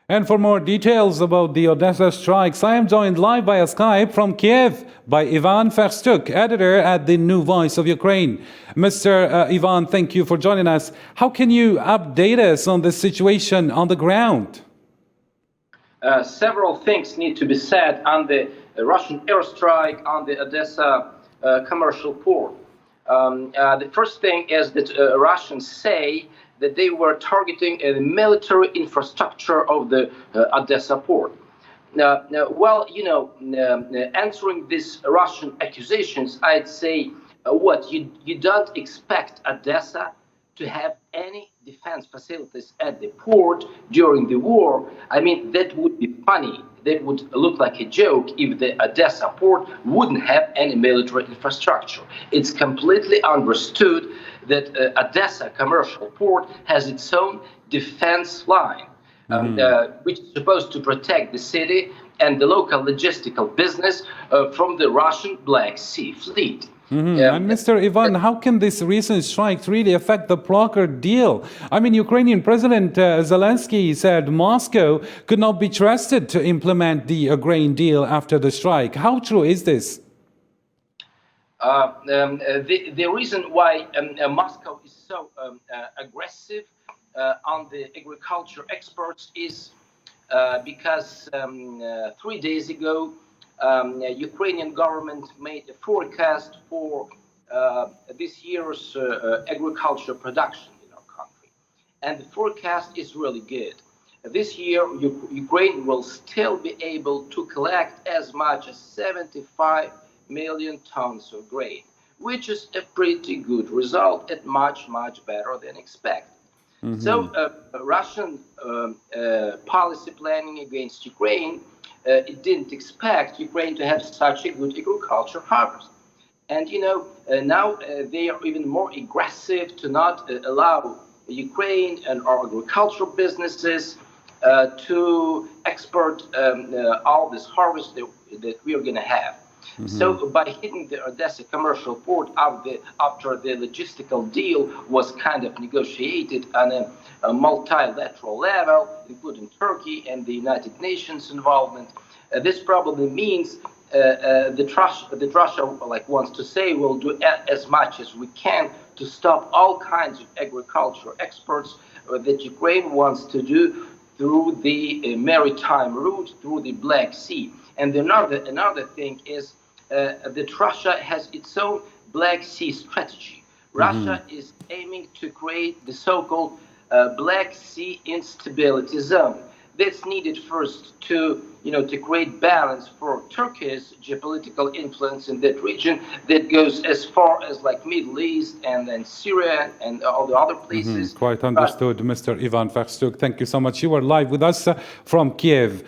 And for more details about the Odesa strikes, I am joined live via Skype from Kiev by Ivan Verstyuk, editor at the New Voice of Ukraine. Mr. Ivan, thank you for joining us. How can you update us on the situation on the ground? Several things need to be said on the Russian airstrike on the Odesa commercial port. The first thing is that Russians say that they were targeting a military infrastructure of the Odesa port. Answering these Russian accusations, I'd say, you don't expect Odesa to have any defense facilities at the port during the war. I mean, that would be funny. That would look like a joke if the Odesa port wouldn't have any military infrastructure. It's completely understood that Odesa commercial port has its own defense line, which is supposed to protect the city and the local logistical business from the Russian Black Sea fleet. And Mr. Ivan, how can this recent strike really affect the brokered deal? I mean, Ukrainian President Zelensky said Moscow could not be trusted to implement the grain deal after the strike. How true is this? The reason why Moscow is so aggressive on the agriculture exports is because 3 days ago, Ukrainian government made a forecast for this year's agriculture production in our country. And the forecast is really good. This year, Ukraine will still be able to collect as much as 75 million tons of grain, which is a pretty good result and much, much better than expected. So Russian policy planning against Ukraine, it didn't expect Ukraine to have such a good agriculture harvest. And now they are even more aggressive to not allow Ukraine and our agricultural businesses to export all this harvest that we are going to have. So by hitting the Odesa commercial port after the logistical deal was kind of negotiated on a multilateral level, including Turkey and the United Nations involvement, this probably means that Russia, wants to say, will do as much as we can to stop all kinds of agricultural exports that Ukraine wants to do through the maritime route, through the Black Sea. And another thing is that Russia has its own Black Sea strategy. Russia is aiming to create the so-called Black Sea instability zone. That's needed first to create balance for Turkey's geopolitical influence in that region that goes as far as Middle East and then Syria and all the other places. Quite understood, Mr. Ivan Verstyuk. Thank you so much. You were live with us from Kiev.